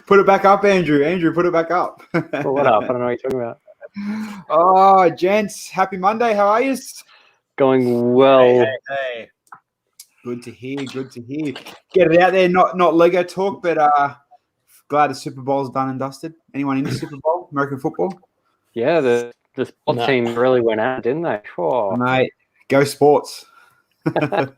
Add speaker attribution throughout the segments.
Speaker 1: Put it back up, Andrew. Andrew, put it back up.
Speaker 2: Well, what up? I don't know what you're talking about.
Speaker 1: Oh, gents, happy Monday. How are you?
Speaker 2: Going well.
Speaker 3: Hey.
Speaker 1: Good to hear. Good to hear. Get it out there. Not Lego talk, but glad the Super Bowl's done and dusted. Anyone in the Super Bowl? American football?
Speaker 2: Yeah, the sports team really went out, didn't they? Oh.
Speaker 1: Mate, go sports. And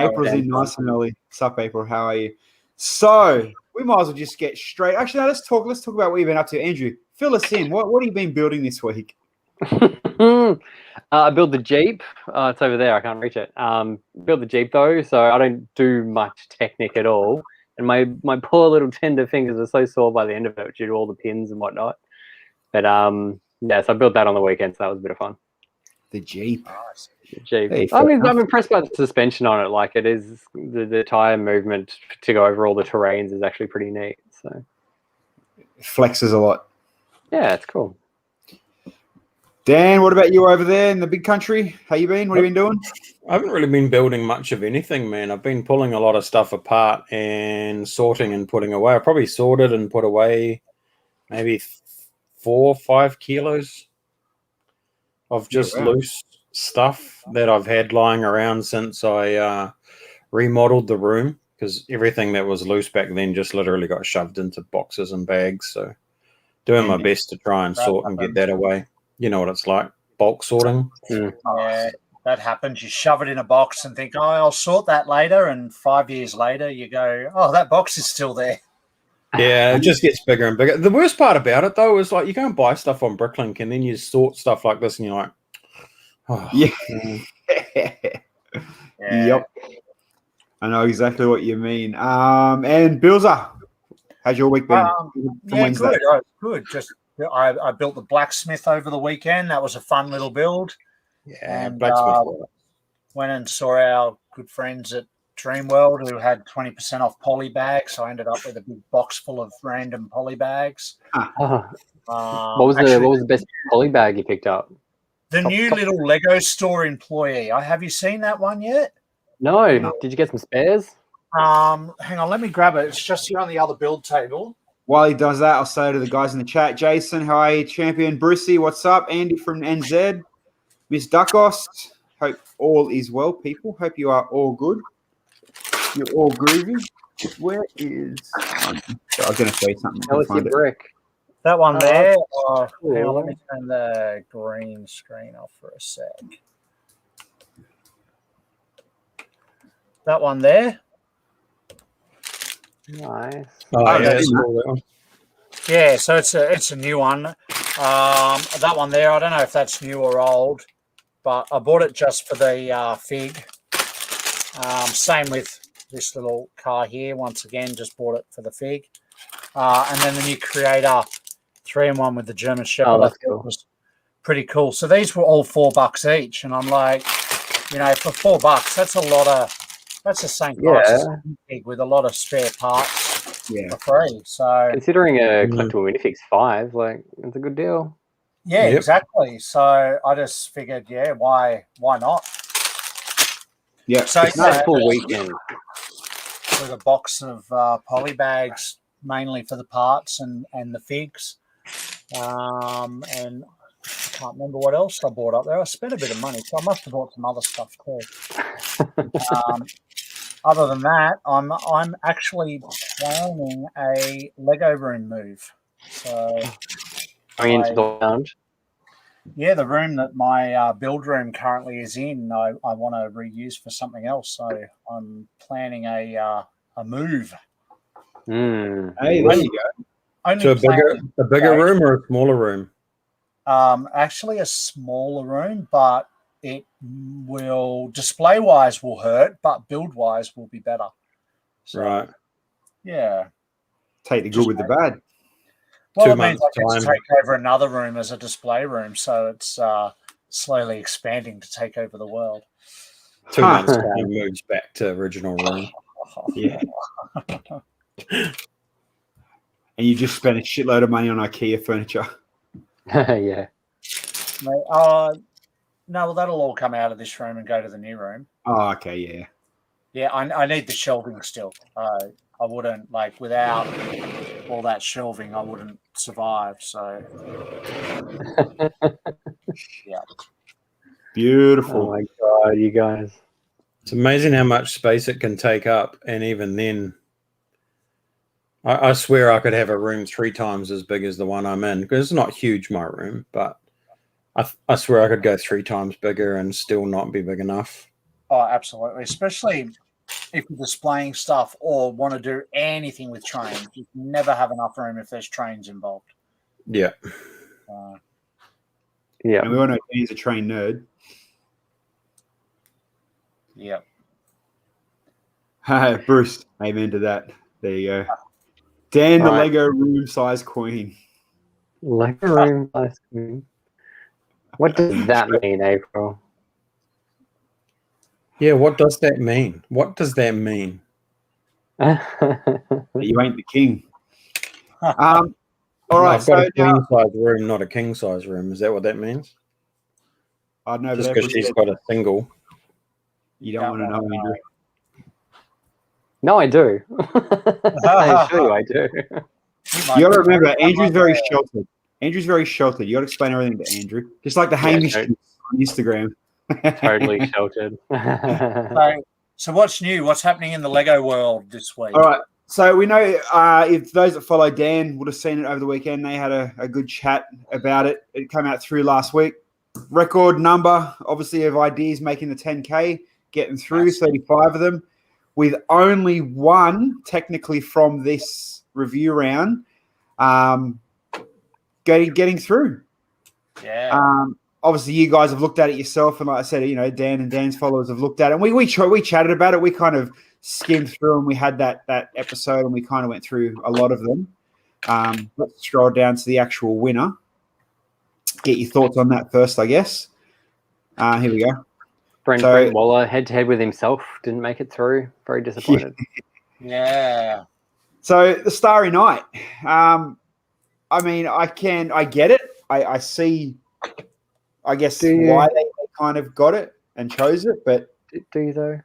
Speaker 1: April's in nice and early. Sup, April? How are you? So we might as well just get straight. Actually, no, let's talk about what you've been up to. Andrew, fill us in. What have you been building this week?
Speaker 2: I built the Jeep. It's over there. I can't reach it. Built the Jeep though, so I don't do much technic at all. And my poor little tender fingers are so sore by the end of it due to all the pins and whatnot. But so I built that on the weekend, so that was a bit of fun.
Speaker 1: The Jeep.
Speaker 3: Nice.
Speaker 2: Jeep. I'm impressed by the suspension on it. Like, it is the tire movement to go over all the terrains is actually pretty neat. So
Speaker 1: It flexes a lot.
Speaker 2: yeah, it's cool.
Speaker 1: Dan, what about you over there in the big country? How you been? What have you been doing?
Speaker 4: I haven't really been building much of anything, man. I've been pulling a lot of stuff apart and sorting and putting away. I probably sorted and put away maybe 4 or 5 kilos of just loose stuff that I've had lying around since I remodeled the room, because everything that was loose back then just literally got shoved into boxes and bags. So doing my best to try and sort and get that away. You know what it's like, bulk sorting.
Speaker 3: Yeah, that happens. You shove it in a box and think, I'll sort that later. And 5 years later, you go, that box is still there.
Speaker 4: Yeah, it just gets bigger and bigger. The worst part about it, though, is like you go and buy stuff on Bricklink and then you sort stuff like this and you're like,
Speaker 1: Yep. I know exactly what you mean. And Bilsy, how's your week been?
Speaker 3: Good. Just I built the blacksmith over the weekend. That was a fun little build.
Speaker 4: Yeah,
Speaker 3: and
Speaker 4: blacksmith.
Speaker 3: Went and saw our good friends at Dreamworld who had 20% off poly bags. So I ended up with a big box full of random poly bags.
Speaker 2: What was the best poly bag you picked up?
Speaker 3: The new little Lego store employee. Have you seen that one yet?
Speaker 2: No. Did you get some spares?
Speaker 3: Hang on, let me grab it. It's just here on the other build table.
Speaker 1: While he does that, I'll say to the guys in the chat, Jason, how are you? Champion Brucey, what's up? Andy from NZ. Miss Duckos, hope all is well, people. Hope you are all good. You're all groovy. Where is... I was going to show you something.
Speaker 2: That was your brick.
Speaker 3: That one there.
Speaker 2: Cool.
Speaker 3: Hang on, let me turn the green screen off for a sec. That one there.
Speaker 2: Nice.
Speaker 3: Yeah, so it's a new one. That one there, I don't know if that's new or old, but I bought it just for the fig. Same with this little car here. Once again, just bought it for the fig. And then the new Creator 3-in-1 with the German Shepherd.
Speaker 2: That's cool.
Speaker 3: Was pretty cool. So these were all $4 each, and I'm like, for $4, that's a lot of. That's the same price as a fig with a lot of spare parts for free. So
Speaker 2: considering a collectible minifig's $5, like, it's a good deal.
Speaker 3: Yeah, exactly. So I just figured, why not?
Speaker 1: Yeah,
Speaker 3: so
Speaker 2: it's a full weekend
Speaker 3: with a box of poly bags, mainly for the parts and the figs. And I can't remember what else I bought up there. I spent a bit of money, so I must have bought some other stuff too. Other than that, I'm actually planning a Lego room move. So
Speaker 2: going into the lounge.
Speaker 3: Yeah, the room that my build room currently is in, I want to reuse for something else. So I'm planning a move.
Speaker 1: Hey, there you go.
Speaker 4: So a bigger room or a smaller room?
Speaker 3: Actually, a smaller room, but it will display wise will hurt, but build wise will be better. So,
Speaker 4: Right.
Speaker 3: Yeah.
Speaker 1: Take the good with the bad.
Speaker 3: Well,
Speaker 4: 2
Speaker 3: it means
Speaker 4: months'
Speaker 3: I get to
Speaker 4: time.
Speaker 3: take over another room as a display room, so it's slowly expanding to take over the world.
Speaker 4: 2 months' time moves back to original room.
Speaker 1: Yeah. And you just spent a shitload of money on IKEA furniture.
Speaker 2: Yeah.
Speaker 3: No, well, that'll all come out of this room and go to the new room.
Speaker 1: Oh, okay, yeah.
Speaker 3: Yeah, I need the shelving still. I wouldn't, like, without all that shelving, I wouldn't survive. So, yeah.
Speaker 1: Beautiful.
Speaker 2: Oh my god, you guys.
Speaker 4: It's amazing how much space it can take up, and even then, I swear I could have a room 3 times as big as the one I'm in, because it's not huge, my room, but I swear I could go 3 times bigger and still not be big enough.
Speaker 3: Oh, absolutely. Especially if you're displaying stuff or want to do anything with trains. You can never have enough room if there's trains involved.
Speaker 4: Yeah.
Speaker 2: Yeah.
Speaker 1: And we all know he's a trained nerd.
Speaker 3: Yeah.
Speaker 1: Hi, Bruce. Amen to that. There you go. Dan, the
Speaker 2: All right.
Speaker 1: Lego room size queen.
Speaker 2: Lego room ice cream. What does that mean, April?
Speaker 4: Yeah, what does that mean? What does that mean?
Speaker 1: You ain't the king. All right.
Speaker 4: I've got
Speaker 1: So
Speaker 4: a queen size room, not a king size room. Is that what that means?
Speaker 1: I don't know,
Speaker 4: Just
Speaker 1: but
Speaker 4: because
Speaker 1: April
Speaker 4: she's
Speaker 1: said
Speaker 4: got a single.
Speaker 1: you don't want to know, Andrew.
Speaker 2: No, I do. I assure you I do.
Speaker 1: You got to remember, Andrew's very sheltered. Andrew's very sheltered. You got to explain everything to Andrew. Just like the Hamish
Speaker 2: no.
Speaker 1: on Instagram.
Speaker 2: Totally sheltered.
Speaker 3: So what's new? What's happening in the Lego world this week?
Speaker 1: All right. So we know if those that follow Dan would have seen it over the weekend, they had a good chat about it. It came out through last week. Record number, obviously, of ideas making the 10K, getting through 35 of them, with only one technically from this review round getting through.
Speaker 3: Yeah.
Speaker 1: Obviously, you guys have looked at it yourself, and like I said, Dan and Dan's followers have looked at it. And we chatted about it. We kind of skimmed through, and we had that episode, and we kind of went through a lot of them. Let's scroll down to the actual winner. Get your thoughts on that first, I guess. Here we go.
Speaker 2: Brent Waller head-to-head with himself didn't make it through. Very disappointed.
Speaker 3: Yeah.
Speaker 1: So the Starry Night. I mean, I get it. I see. I guess why they kind of got it and chose it, but
Speaker 2: do you though?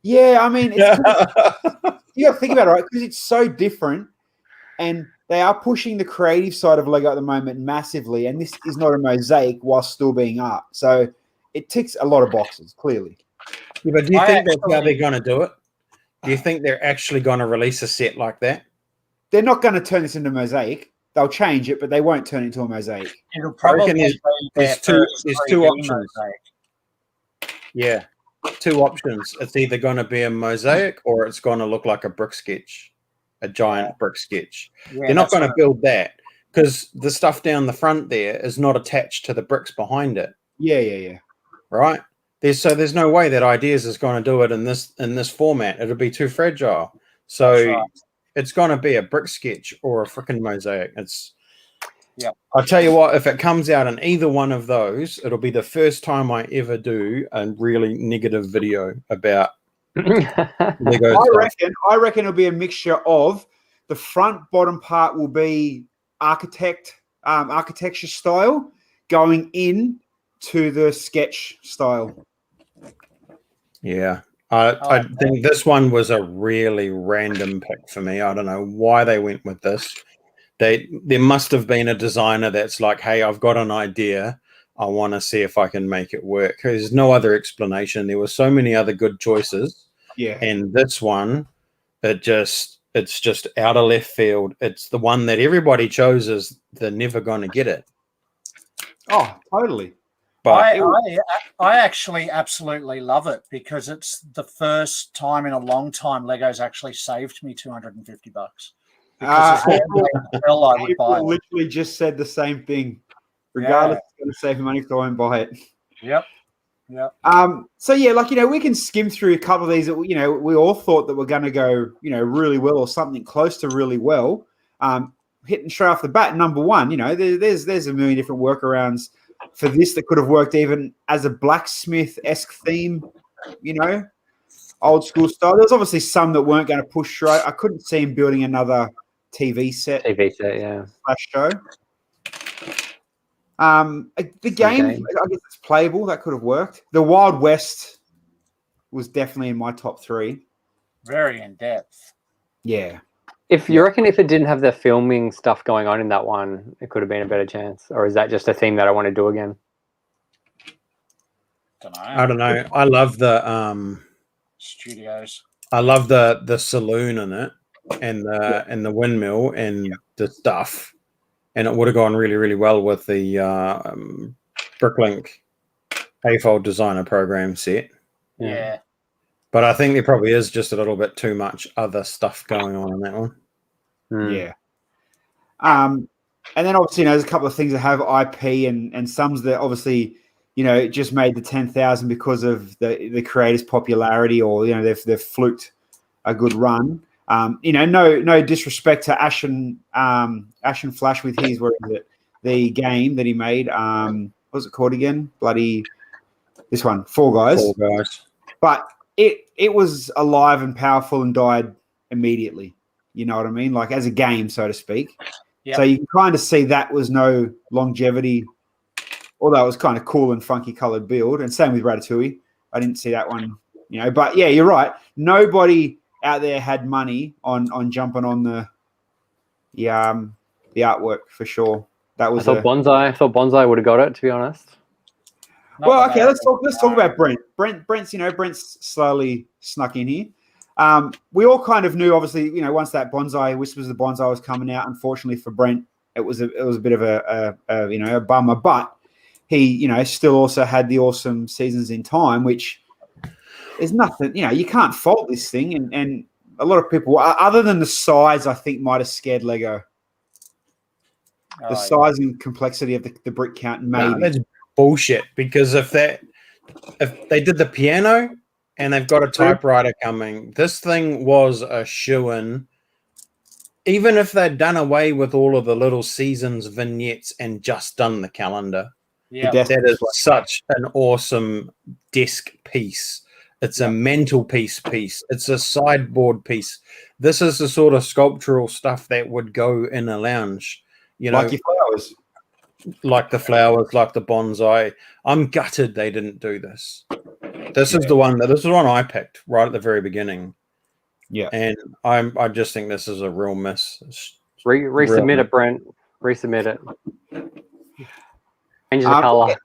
Speaker 1: Yeah, I mean, it's you got to think about it, right? Because it's so different, and they are pushing the creative side of Lego at the moment massively, and this is not a mosaic while still being art. So it ticks a lot of boxes, clearly.
Speaker 4: Yeah, but do you think that's how they're going to do it? Do you think they're actually going to release a set like that?
Speaker 1: They're not going to turn this into a mosaic. They'll change it, but they won't turn it into a mosaic.
Speaker 3: It'll probably be
Speaker 4: there's two options. Mosaic. Yeah, 2 options. It's either going to be a mosaic or it's going to look like a brick sketch, a giant brick sketch. They're not going to build that because the stuff down the front there is not attached to the bricks behind it.
Speaker 1: Yeah.
Speaker 4: Right? There's no way that Ideas is going to do it in this format. It'll be too fragile. So it's going to be a brick sketch or a freaking mosaic. I'll tell you what, if it comes out in either one of those, it'll be the first time I ever do a really negative video about Lego
Speaker 1: I reckon it'll be a mixture of the front bottom part will be architecture style going in to the sketch style.
Speaker 4: Yeah. I think this one was a really random pick for me. I don't know why they went with this. There must have been a designer that's like, hey, I've got an idea. I want to see if I can make it work. There's no other explanation. There were so many other good choices.
Speaker 1: Yeah.
Speaker 4: And this one, it's just out of left field. It's the one that everybody chose as they're never going to get it.
Speaker 1: Oh, totally.
Speaker 3: But I actually absolutely love it because it's the first time in a long time Lego's actually saved me $250.
Speaker 1: April literally just said the same thing. Regardless, it's going to save money, so I won't buy it.
Speaker 3: Yep. Yeah.
Speaker 1: So yeah, like, we can skim through a couple of these that, we all thought that were going to go, really well or something close to really well. Hitting straight off the bat, number one, there's a million different workarounds for this that could have worked even as a blacksmith-esque theme, old school style. There's obviously some that weren't going to push through. I couldn't see him building another TV set,
Speaker 2: yeah.
Speaker 1: Flash show. The game, I guess it's playable. That could have worked. The Wild West was definitely in my top 3.
Speaker 3: Very in depth.
Speaker 1: Yeah.
Speaker 2: If you reckon if it didn't have the filming stuff going on in that one, it could have been a better chance, or is that just a theme that I want to do again?
Speaker 4: I don't know. I love the
Speaker 3: studios.
Speaker 4: I love the saloon in it, and the windmill and the stuff. And it would have gone really, really well with the Bricklink AFOLD designer program set.
Speaker 3: Yeah.
Speaker 4: But I think there probably is just a little bit too much other stuff going on in that one.
Speaker 1: Yeah. And then obviously, there's a couple of things that have IP and some that obviously, just made the 10,000 because of the creator's popularity, or, they've fluked a good run. No disrespect to Ashen Flash with his, what is it? The game that he made. What was it called again? This one, Fall Guys.
Speaker 4: Fall Guys.
Speaker 1: But it was alive and powerful and died immediately. You know what I mean? Like as a game, so to speak. Yep. So you can kind of see that was no longevity, although it was kind of cool and funky colored build. And same with Ratatouille. I didn't see that one, But yeah, you're right. Nobody out there had money on jumping on the artwork for sure. That was.
Speaker 2: I thought Bonsai would have got it, to be honest.
Speaker 1: Well, okay, let's talk about Brent. Brent's slowly snuck in here. We all kind of knew, obviously, once that Whispers of the Bonsai was coming out. Unfortunately for Brent, it was a bit of a bummer. But he, still also had the awesome Seasons in Time, which is nothing. You can't fault this thing. And a lot of people, other than the size, I think might have scared Lego. The size and complexity of the brick count, maybe.
Speaker 4: No, that's bullshit, because if they did the piano and they've got a typewriter coming, this thing was a shoo-in. Even if they'd done away with all of the little seasons vignettes and just done the calendar, that is such an awesome desk piece. It's a mantelpiece piece. It's a sideboard piece. This is the sort of sculptural stuff that would go in a lounge.
Speaker 1: Like your flowers.
Speaker 4: Like the flowers, like the bonsai. I'm gutted they didn't do this. This is the one I picked right at the very beginning.
Speaker 1: Yeah.
Speaker 4: And I just think this is a real miss.
Speaker 2: Resubmit it, Brent. Resubmit it. Change the color.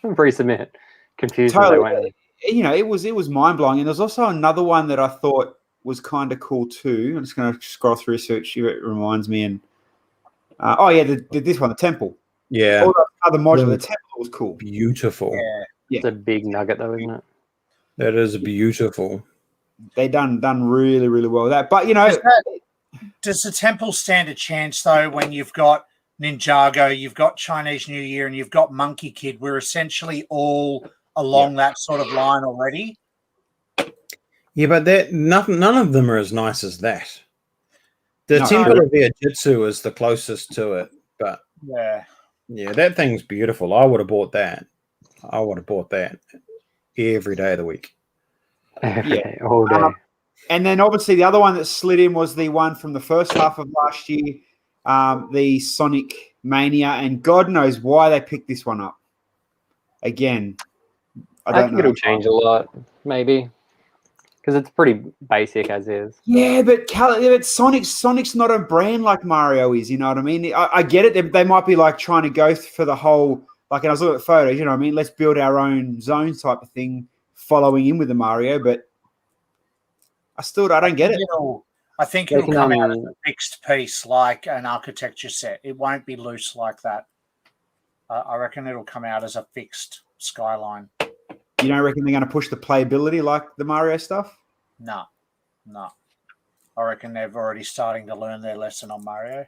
Speaker 2: Resubmit. Confused.
Speaker 1: Totally. It was mind blowing. And there's also another one that I thought was kind of cool too. I'm just going to scroll through search. It reminds me. And this one, the temple.
Speaker 4: Yeah.
Speaker 1: All the other module, the temple was cool.
Speaker 4: Beautiful.
Speaker 1: Yeah.
Speaker 2: It's a big nugget, though, isn't it?
Speaker 4: That is beautiful.
Speaker 1: They done really, really well with that. But
Speaker 3: does the temple stand a chance though when you've got Ninjago, you've got Chinese New Year, and you've got Monkey Kid? We're essentially all along that sort of line already.
Speaker 4: Yeah, but none of them are as nice as that. The Temple of Jitsu is the closest to it, but yeah, that thing's beautiful. I would have bought that. I would have bought that every day of the week.
Speaker 2: All day.
Speaker 1: And then obviously the other one that slid in was the one from the first half of last year, the Sonic Mania, and God knows why they picked this one up. Again, I think
Speaker 2: it'll change a lot, maybe, because it's pretty basic as is.
Speaker 1: Yeah, but Sonic's not a brand like Mario is. You know what I mean? I get it. They might be like trying to go for the whole, like, and I was looking at photos. You know what I mean? Let's build our own zone type of thing, following in with the Mario, but I don't get it.
Speaker 3: I think it'll come out as a fixed piece, like an architecture set. It won't be loose like that. I reckon it'll come out as a fixed skyline.
Speaker 1: You don't reckon they're going to push the playability like the Mario stuff?
Speaker 3: No. I reckon they're already starting to learn their lesson on Mario.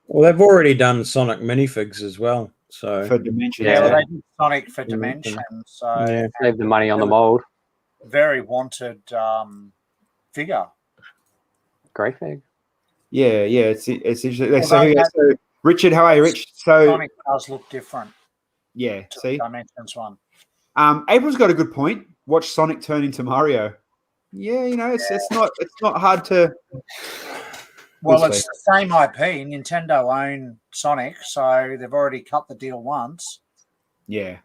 Speaker 4: Well, they've already done Sonic minifigs as well. So
Speaker 1: for Dimensions.
Speaker 3: Yeah, well,
Speaker 2: Yeah.
Speaker 3: they did Sonic for
Speaker 4: Dimension.
Speaker 3: Dimension, so
Speaker 4: Yeah.
Speaker 2: Save the money on the mold.
Speaker 3: very wanted figure.
Speaker 2: Great thing.
Speaker 1: Yeah, it's interesting.
Speaker 3: Although that
Speaker 1: So Richard, how are you, Rich? So
Speaker 3: Sonic does look different
Speaker 1: yeah,
Speaker 3: to
Speaker 1: see,
Speaker 3: the Dimensions one.
Speaker 1: April's got a good point. Watch Sonic turn into Mario. Yeah, it's not hard to.
Speaker 3: Well,
Speaker 1: We'll
Speaker 3: it's
Speaker 1: see.
Speaker 3: the same IP. Nintendo own Sonic, so they've already cut the deal once.
Speaker 1: Yeah.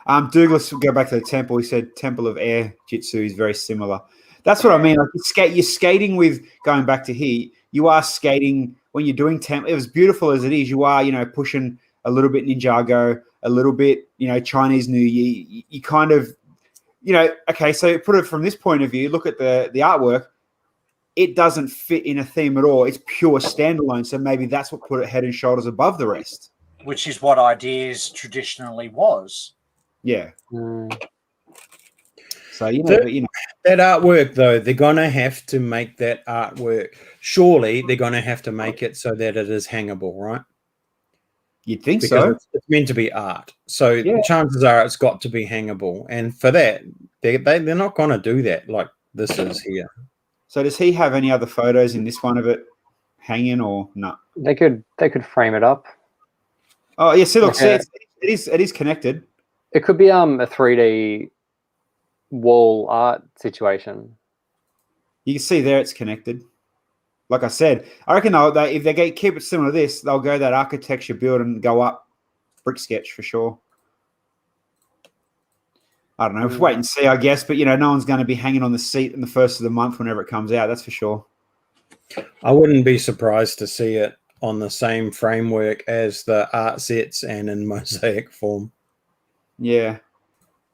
Speaker 1: Douglas, will go back to the temple. He said Temple of Air Jitsu is very similar. That's what I mean. Like you're skating with, going back to here, you are skating when you're doing temple. As beautiful as it is, you are, pushing a little bit Ninjago, a little bit, Chinese New Year. You kind of, okay, so put it from this point of view, look at the artwork. It doesn't fit in a theme at all. It's pure standalone. So maybe that's what put it head and shoulders above the rest.
Speaker 3: Which is what Ideas traditionally was.
Speaker 1: Yeah.
Speaker 2: Mm.
Speaker 1: So,
Speaker 4: that artwork, though, they're going to have to make that artwork. Surely they're going to have to make it so that it is hangable, right?
Speaker 1: You'd think
Speaker 4: Because
Speaker 1: so.
Speaker 4: it's meant to be art. So
Speaker 1: Yeah.
Speaker 4: chances are it's got to be hangable. And for that, they're not going to do that like this is here.
Speaker 1: So does he have any other photos in this one of it hanging or not?
Speaker 2: They could frame it up.
Speaker 1: Oh yeah, see, look,
Speaker 2: Okay.
Speaker 1: it is connected.
Speaker 2: It could be a 3D wall art situation.
Speaker 1: You can see there it's connected. Like I said, I reckon if they keep it similar to this, they'll go that architecture build and go up brick sketch for sure. I don't know. We'll wait and see, I guess. But no one's going to be hanging on the seat in the first of the month whenever it comes out. That's for sure.
Speaker 4: I wouldn't be surprised to see it on the same framework as the art sets and in mosaic form.
Speaker 1: Yeah.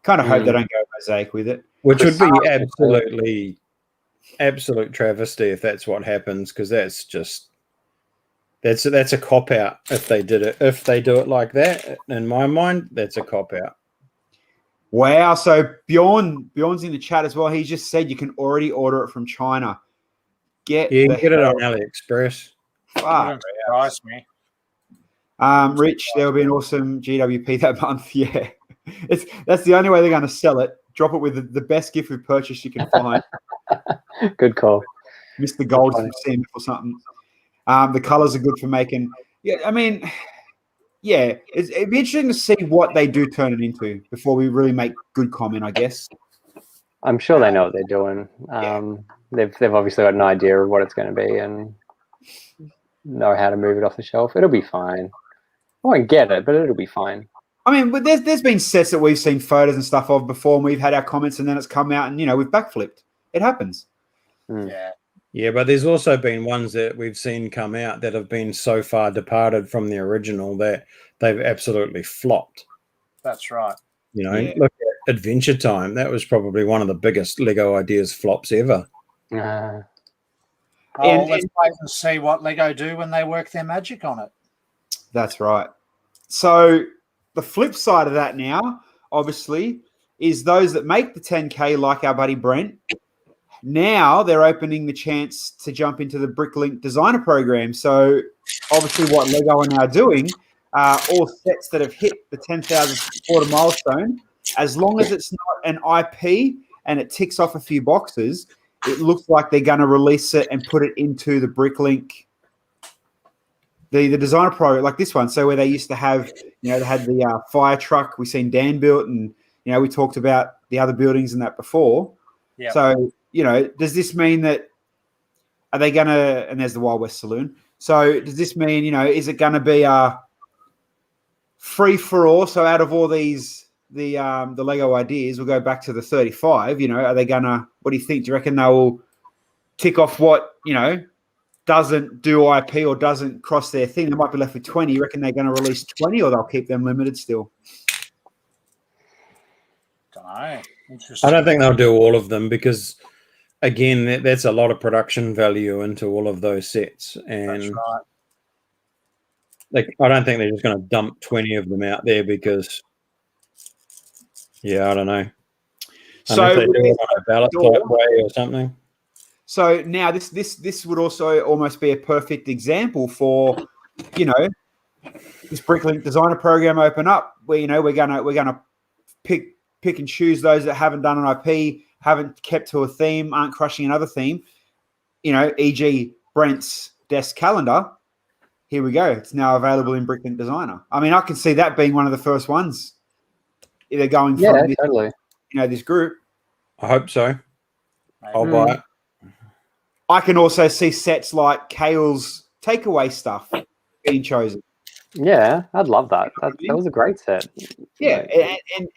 Speaker 1: Kind of hope they don't go mosaic with it.
Speaker 4: Which would be absolute travesty if that's what happens, because that's a cop out if they did it. If they do it like that, in my mind, that's a cop out.
Speaker 1: Wow. So Bjorn's in the chat as well. He just said you can already order it from China.
Speaker 4: You can get it on AliExpress.
Speaker 3: Wouldn't surprise me.
Speaker 1: Rich, there will be an awesome GWP that month. Yeah. That's the only way they're going to sell it. Drop it with the best gift of purchase you can find.
Speaker 2: Good call.
Speaker 1: Mr. Gold from CMF or something. The colors are good for making. Yeah, I mean, yeah, it'd be interesting to see what they do turn it into before we really make good comment, I guess.
Speaker 2: I'm sure they know what they're doing. They've obviously got an idea of what it's going to be and know how to move it off the shelf. It'll be fine. I won't get it, but it'll be fine.
Speaker 1: I mean, but there's been sets that we've seen photos and stuff of before, and we've had our comments, and then it's come out, and we've backflipped. It happens.
Speaker 4: Yeah, but there's also been ones that we've seen come out that have been so far departed from the original that they've absolutely flopped.
Speaker 3: That's right.
Speaker 4: Look at Adventure Time. That was probably one of the biggest Lego Ideas flops ever.
Speaker 3: Let's wait and see what Lego do when they work their magic on it.
Speaker 1: That's right. So the flip side of that now, obviously, is those that make the 10K, like our buddy Brent. Now they're opening the chance to jump into the Bricklink designer program. So obviously what Lego are now doing, all sets that have hit the 10,000 supporter milestone, as long as it's not an IP and it ticks off a few boxes, it looks like they're going to release it and put it into the Bricklink, the designer program, like this one. So where they used to have, they had the fire truck we've seen Dan built, and, we talked about the other buildings and that before.
Speaker 3: Yeah.
Speaker 1: So, does this mean that are they going to, and there's the Wild West Saloon. So does this mean, is it going to be a free for all? So out of all these, the Lego Ideas, we'll go back to the 35, are they going to, what do you think? Do you reckon they will tick off what, doesn't do IP or doesn't cross their thing? They might be left with 20. You reckon they're going to release 20 or they'll keep them limited still?
Speaker 3: Don't know. Interesting.
Speaker 4: I don't think they'll do all of them because, again, that's a lot of production value into all of those sets. And
Speaker 3: That's right.
Speaker 4: I don't think they're just going to dump 20 of them out there because, I don't know.
Speaker 1: So
Speaker 4: Unless they do it on a ballot type way or something.
Speaker 1: So now this would also almost be a perfect example for, this Bricklink designer program open up, where we're gonna pick and choose those that haven't done an IP, haven't kept to a theme, aren't crushing another theme. E.g. Brent's desk calendar. Here we go. It's now available in Bricklink Designer. I mean, I can see that being one of the first ones. They're going from this,
Speaker 2: totally.
Speaker 1: This group.
Speaker 4: I hope so. I'll buy it.
Speaker 1: I can also see sets like Kale's takeaway stuff being chosen.
Speaker 2: Yeah, I'd love that. That was a great set.
Speaker 1: Yeah,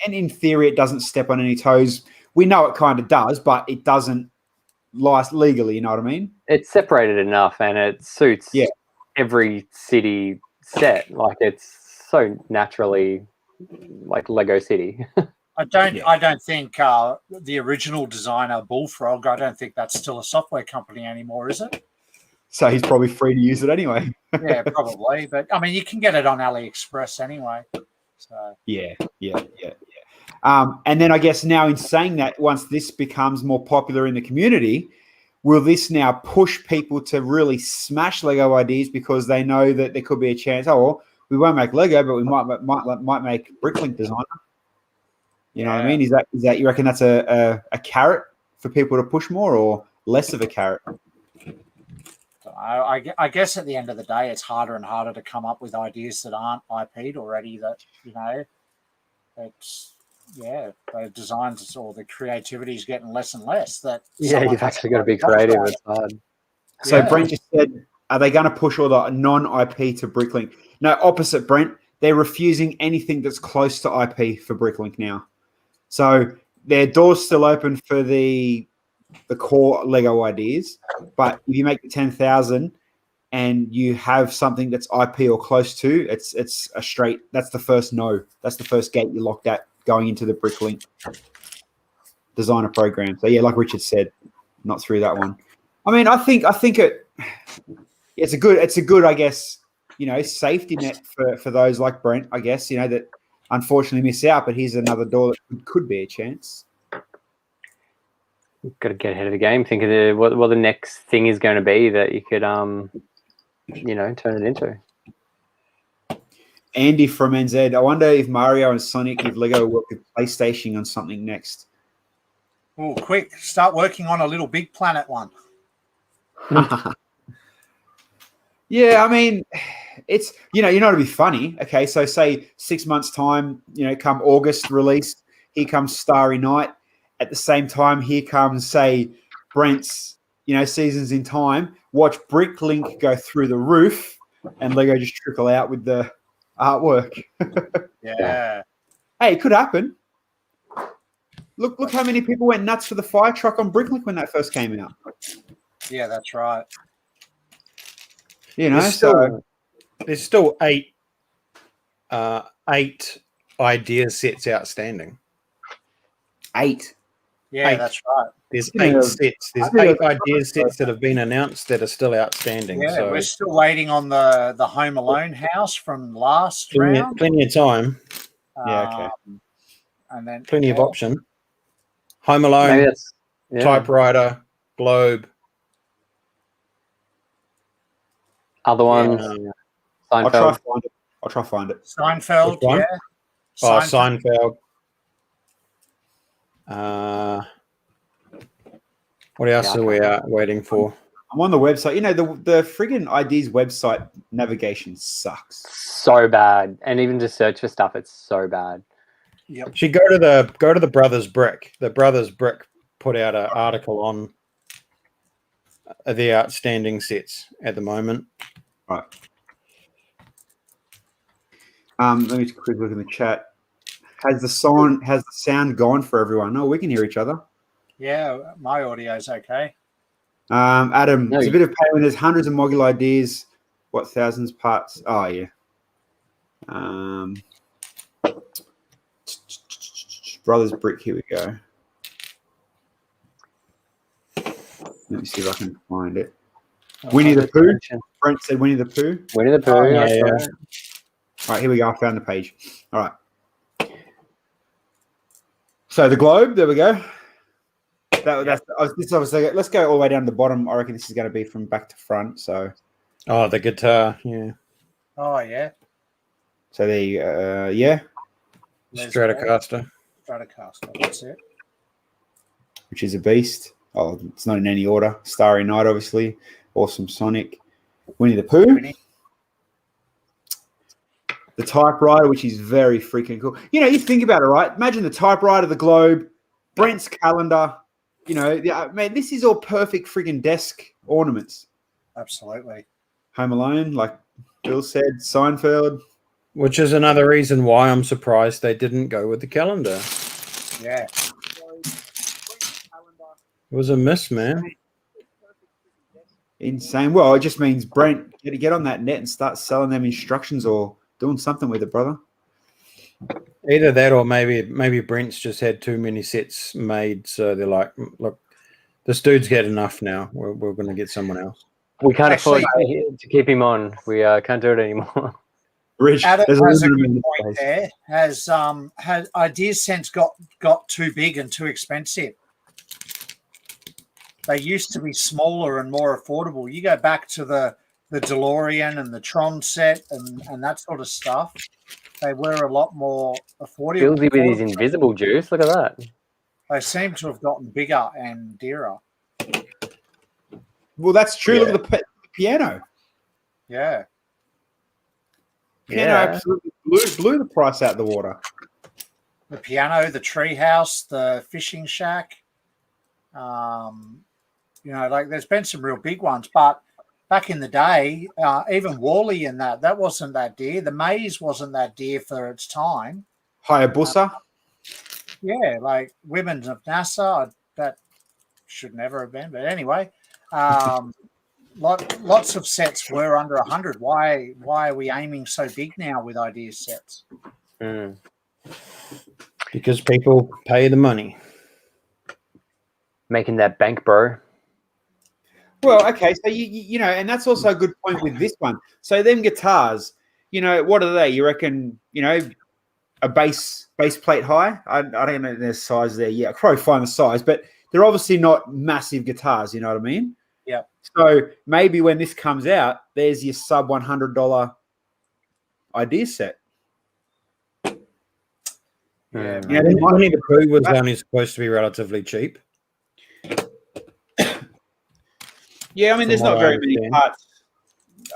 Speaker 1: and in theory, it doesn't step on any toes. We know it kind of does, but it doesn't last legally. You know what I mean?
Speaker 2: It's separated enough, and it suits every city set. Like, it's so naturally like Lego City.
Speaker 3: I don't think the original designer Bullfrog, I don't think that's still a software company anymore, is it?
Speaker 1: So he's probably free to use it anyway.
Speaker 3: Yeah, probably. But I mean, you can get it on AliExpress anyway. So
Speaker 1: yeah. And then I guess now, in saying that, once this becomes more popular in the community, will this now push people to really smash Lego ideas because they know that there could be a chance? Oh, well, we won't make Lego, but we might make Bricklink Designer. You know what I mean? Is that you reckon that's a carrot for people to push more, or less of a carrot?
Speaker 3: I guess at the end of the day, it's harder and harder to come up with ideas that aren't IP'd already. That it's the designs or the creativity is getting less and less. That
Speaker 2: you've actually got to be creative. It's hard.
Speaker 1: So Brent just said, are they going to push all the non-IP to Bricklink? No, opposite Brent. They're refusing anything that's close to IP for Bricklink now. So their door's still open for the core Lego ideas, but if you make the 10,000 and you have something that's IP or close to, it's a straight. That's the first no. That's the first gate you locked at going into the Bricklink designer program. So yeah, like Richard said, not through that one. I mean, I think it's a good, I guess, safety net for those like Brent, I guess, that unfortunately miss out, but here's another door that could be a chance.
Speaker 2: You've got to get ahead of the game. Think of what the next thing is going to be that you could, turn it into.
Speaker 1: Andy from NZ, I wonder if Mario and Sonic, if Lego work with PlayStation on something next.
Speaker 3: Oh, quick! Start working on a Little Big Planet one.
Speaker 1: Yeah, I mean, it's to be funny. Okay, so say 6 months time, come August release, here comes Starry Night. At the same time, here comes, say, Brent's, Seasons in Time. Watch Bricklink go through the roof, and Lego just trickle out with the artwork.
Speaker 3: Yeah.
Speaker 1: Hey, it could happen. Look how many people went nuts for the fire truck on Bricklink when that first came out.
Speaker 3: Yeah, that's right.
Speaker 4: There's still eight idea sets outstanding.
Speaker 1: 8.
Speaker 3: Yeah, that's right.
Speaker 4: There's 8 sets. There's 8 idea sets that have been announced that are still outstanding.
Speaker 3: Yeah,
Speaker 4: so
Speaker 3: we're still waiting on the Home Alone house from last round.
Speaker 4: Plenty of time.
Speaker 1: Yeah, okay.
Speaker 3: And then
Speaker 4: Plenty of option. Home Alone, Typewriter, Globe.
Speaker 2: Other ones.
Speaker 1: I'll try to find it.
Speaker 3: Seinfeld, yeah.
Speaker 4: Seinfeld. What else are we waiting for?
Speaker 1: I'm on the website. The friggin' IDs website navigation sucks.
Speaker 2: So bad. And even to search for stuff, it's so bad.
Speaker 3: Yep.
Speaker 4: Should go to the Brothers Brick. The Brothers Brick put out an article on the outstanding sets at the moment.
Speaker 1: Right. Let me just quick look in the chat. Has the sound gone for everyone? No, we can hear each other.
Speaker 3: Yeah, my audio's okay.
Speaker 1: Adam, it's a bit of pain when there's hundreds of module ideas. What, thousands parts? Oh, yeah. Brothers Brick, here we go. Let me see if I can find it. Winnie the Pooh. Brent said Winnie the Pooh.
Speaker 2: Winnie the Pooh,
Speaker 4: yeah.
Speaker 1: All right, here we go. I found the page. All right. So the globe, there we go. Let's go all the way down to the bottom. I reckon this is going to be from back to front. So,
Speaker 4: the guitar, yeah.
Speaker 3: Oh yeah.
Speaker 1: So there, yeah,
Speaker 3: There's
Speaker 4: Stratocaster.
Speaker 3: Stratocaster. That's it.
Speaker 1: which is a beast. Oh, it's not in any order. Starry Night, obviously. Awesome Sonic. Winnie the Pooh.
Speaker 3: Winnie.
Speaker 1: The typewriter, which is very freaking cool. You know, you think about it, right? Imagine the typewriter, the globe, Brent's calendar. You know, man, this is all perfect freaking desk ornaments.
Speaker 3: Absolutely.
Speaker 1: Home Alone, like Bill said, Seinfeld.
Speaker 4: Which is another reason why I'm surprised they didn't go with the calendar.
Speaker 3: Yeah.
Speaker 4: It was a miss, man.
Speaker 1: Insane. Well, it just means Brent, get on that net and start selling them instructions or doing something with it, brother.
Speaker 4: Either that or maybe Brent's just had too many sets made, so they're like, look, this dude's get enough now. We're going to get someone else.
Speaker 2: We can't
Speaker 3: Actually,
Speaker 2: afford to keep him on. We can't do it anymore.
Speaker 1: Rich,
Speaker 3: Adam
Speaker 1: there's
Speaker 3: has a
Speaker 1: limit
Speaker 3: good
Speaker 1: in
Speaker 3: point
Speaker 1: space.
Speaker 3: there. Has Ideas Sense got too big and too expensive? They used to be smaller and more affordable. You go back to the DeLorean and the Tron set and that sort of stuff. They were a lot more affordable.
Speaker 2: Bilsy with his invisible juice. Look at that.
Speaker 3: They seem to have gotten bigger and dearer.
Speaker 1: Well, that's true.
Speaker 4: Yeah.
Speaker 1: Look at the piano.
Speaker 3: Yeah.
Speaker 1: Piano absolutely blew the price out of the water.
Speaker 3: The piano, the treehouse, the fishing shack. You know, like there's been some real big ones, but back in the day, even Wall-E and that wasn't that dear. The maze wasn't that dear for its time.
Speaker 1: Hayabusa.
Speaker 3: Yeah, like Women's of NASA, that should never have been. But anyway, lots of sets were under 100. Why are we aiming so big now with idea sets?
Speaker 2: Mm.
Speaker 4: Because people pay the money.
Speaker 2: Making that bank, bro.
Speaker 1: Well, okay, so you know, and that's also a good point with this one. So them guitars, you know, what are they? You reckon, you know, a base plate high? I don't know their size there yet. I could probably find the size, but they're obviously not massive guitars. You know what I mean?
Speaker 3: Yeah.
Speaker 1: So maybe when this comes out, there's your sub $100 idea set.
Speaker 3: Yeah,
Speaker 1: You know,
Speaker 4: Winnie the Pooh was only supposed to be relatively cheap.
Speaker 1: yeah, I mean, there's
Speaker 4: From
Speaker 1: not
Speaker 4: what I
Speaker 1: very many
Speaker 4: understand.
Speaker 1: parts.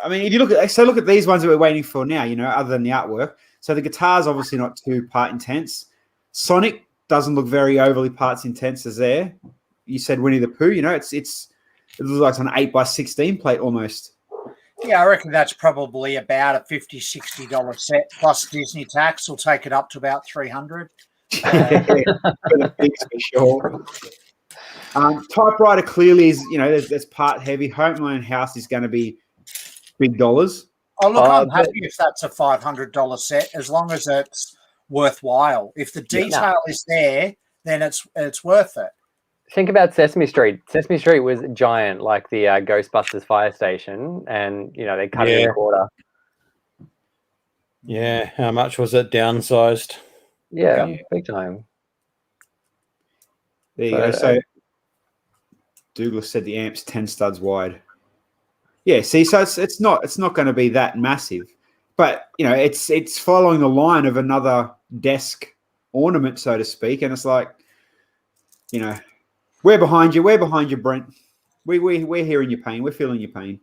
Speaker 1: I mean, if you look at these ones that we're waiting for now, you know, other than the artwork. So the guitar's obviously not too part intense. Sonic doesn't look very overly parts intense as there. You said Winnie the Pooh, you know, it looks like an 8x16 plate almost.
Speaker 3: Yeah, I reckon that's probably about a $50, $60 set plus Disney tax will take it up to about $300.
Speaker 1: For the bigs for sure. Typewriter clearly is, you know, there's part heavy. Home Alone House is going to be big dollars.
Speaker 3: Oh, look, I'm
Speaker 2: but-
Speaker 3: happy if that's a $500 set, as long as it's worthwhile. If the detail is there, then it's worth it.
Speaker 2: Think about Sesame Street. Sesame Street was giant, like the Ghostbusters fire station, and you know they cut it in a quarter.
Speaker 4: Yeah, how much was it downsized?
Speaker 2: Yeah, big time.
Speaker 1: There you go. So Douglas said the amp's 10 studs wide. Yeah, see, so it's not going to be that massive, but you know, it's following the line of another desk ornament, so to speak, and it's like, you know, we're behind you, Brent. We're hearing your pain, we're feeling your pain.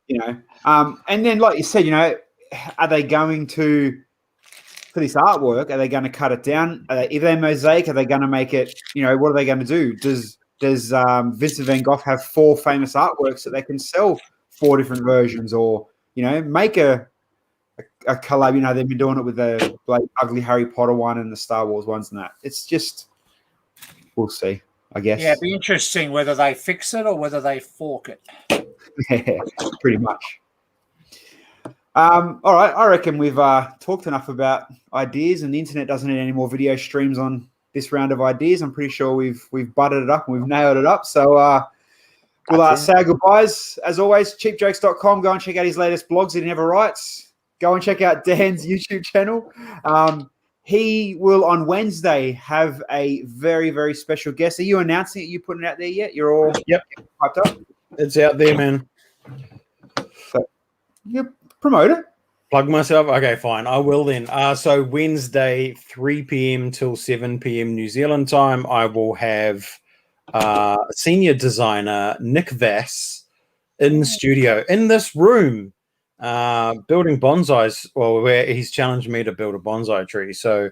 Speaker 1: You know, and then like you said, you know, are they going to, for this artwork, are they going to cut it down? If they're mosaic, are they going to make it, you know, what are they going to do? Does Vincent van Gogh have 4 famous artworks that they can sell 4 different versions, or, you know, make a collab? You know, they've been doing it with the like ugly Harry Potter one and the Star Wars ones and that. It's just, we'll see, I guess.
Speaker 3: Yeah, it'd be interesting whether they fix it or whether they fork it.
Speaker 1: Yeah, pretty much. All right, I reckon we've talked enough about ideas, and the internet doesn't need any more video streams on this round of ideas. I'm pretty sure we've buttered it up and we've nailed it up. So we'll say our goodbyes. As always, cheapjokes.com. Go and check out his latest blogs that he never writes. Go and check out Dan's YouTube channel. He will on Wednesday have a very, very special guest. Are you announcing it? You putting it out there yet? You're all
Speaker 4: Yep.
Speaker 1: hyped up?
Speaker 4: It's out there, man.
Speaker 1: Yep. Promote it.
Speaker 4: Plug myself. Okay, fine. I will then. So Wednesday, 3 p.m. till 7 p.m. New Zealand time, I will have senior designer Nick Vass in studio in this room, building bonsais. Well, where he's challenged me to build a bonsai tree. So,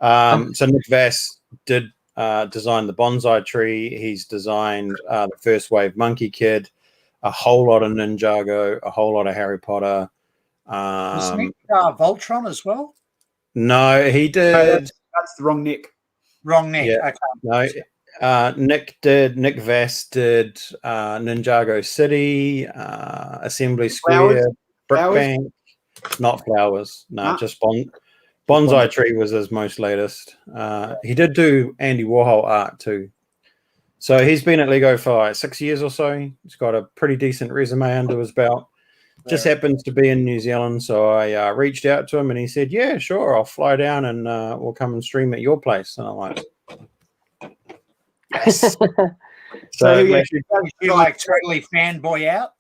Speaker 4: so Nick Vass did design the bonsai tree. He's designed the first wave Monkey Kid, a whole lot of Ninjago, a whole lot of Harry Potter.
Speaker 3: Was Nick Voltron as well?
Speaker 4: No, he did.
Speaker 1: No, that's the wrong Nick.
Speaker 3: Wrong Nick.
Speaker 4: Yeah.
Speaker 3: Okay.
Speaker 4: No, Nick Vass did Ninjago City, Assembly Square, Brickbank, not Flowers. No, just Bonsai Tree was his most latest. He did do Andy Warhol art too. So he's been at Lego for like 6 years or so. He's got a pretty decent resume under his belt. Just happens to be in New Zealand, so I reached out to him and he said, "Yeah, sure, I'll fly down and we'll come and stream at your place." And I'm like, "Yes." So
Speaker 3: you like totally fanboy out?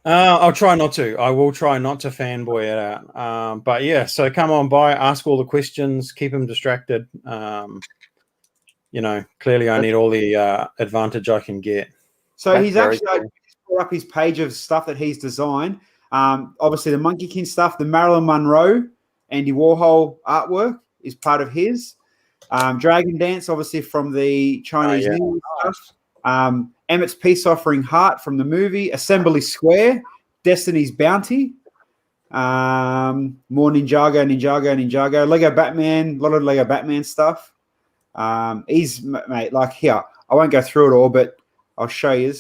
Speaker 4: I'll try not to. I will try not to fanboy it out. But yeah, so come on by, ask all the questions, keep him distracted. You know, clearly I need all the advantage I can get.
Speaker 1: So
Speaker 2: That's
Speaker 1: he's actually brought up his page of stuff that he's designed. Obviously, the Monkey King stuff, the Marilyn Monroe, Andy Warhol artwork is part of his. Dragon Dance, obviously from the Chinese New Year stuff. Emmett's Peace Offering Heart from the movie. Assembly Square, Destiny's Bounty. More Ninjago. Lego Batman, a lot of Lego Batman stuff. He's, mate, like here, I won't go through it all, but I'll show you.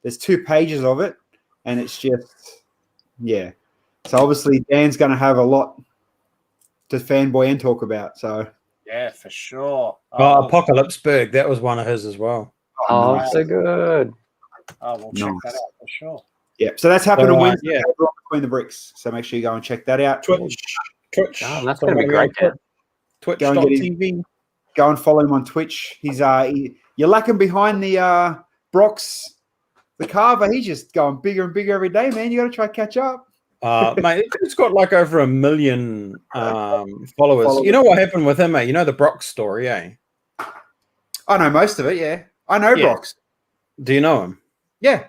Speaker 1: There's 2 pages of it, and it's just, yeah. So obviously Dan's going to have a lot to fanboy and talk about. So
Speaker 3: yeah, for sure.
Speaker 4: Apocalypseburg, that was one of his as well.
Speaker 2: Oh,
Speaker 3: nice.
Speaker 2: so good.
Speaker 3: We'll check that out for sure.
Speaker 1: Yeah, so that's happening on Wednesday.
Speaker 4: Yeah.
Speaker 1: Between the bricks. So make sure you go and check that out.
Speaker 4: Twitch.
Speaker 2: Oh, that's going to be great.
Speaker 4: Twitch.tv.
Speaker 1: Go and follow him on Twitch. He's you're lacking behind the Brox, the carver. He's just going bigger and bigger every day, man. You got to try to catch up.
Speaker 4: Mate, it's got like over 1 million followers. You know what happened with him, mate? You know the Brox story, eh?
Speaker 1: I know most of it. Yeah, I know Brox.
Speaker 4: Do you know him?
Speaker 1: Yeah.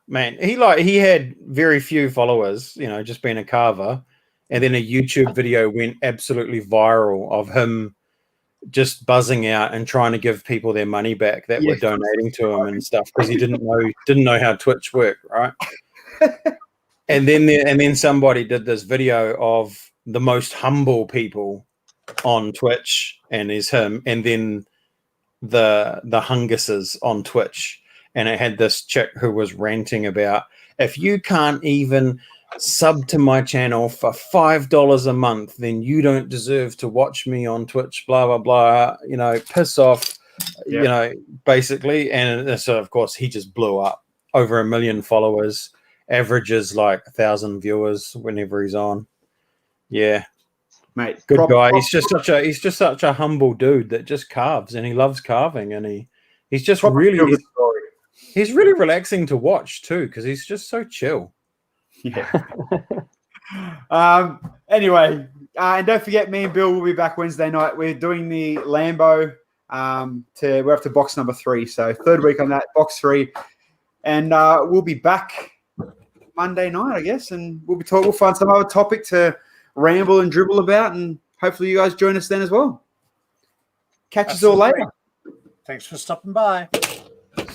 Speaker 4: Man, he had very few followers, you know, just being a carver, and then a YouTube video went absolutely viral of him just buzzing out and trying to give people their money back that were donating to him and stuff because he didn't know how Twitch worked, right? and then somebody did this video of the most humble people on Twitch, and is him, and then the hunguses on Twitch. And it had this chick who was ranting about, if you can't even sub to my channel for $5 a month, then you don't deserve to watch me on Twitch, blah, blah, blah, you know, piss off, you know, basically. And so, of course, he just blew up. Over 1 million followers, averages like 1,000 viewers whenever he's on. Yeah.
Speaker 1: Mate,
Speaker 4: good guy. He's just such a humble dude that just carves, and he loves carving, and he's just really... He's really relaxing to watch too, because he's just so chill.
Speaker 1: Yeah. Anyway, and don't forget, me and Bill will be back Wednesday night. We're doing the Lambo. We're up to box number 3, so 3rd week on that, box 3, and we'll be back Monday night, I guess, and we'll find some other topic to ramble and dribble about, and hopefully you guys join us then as well. Catch us all later.
Speaker 3: Thanks for stopping by.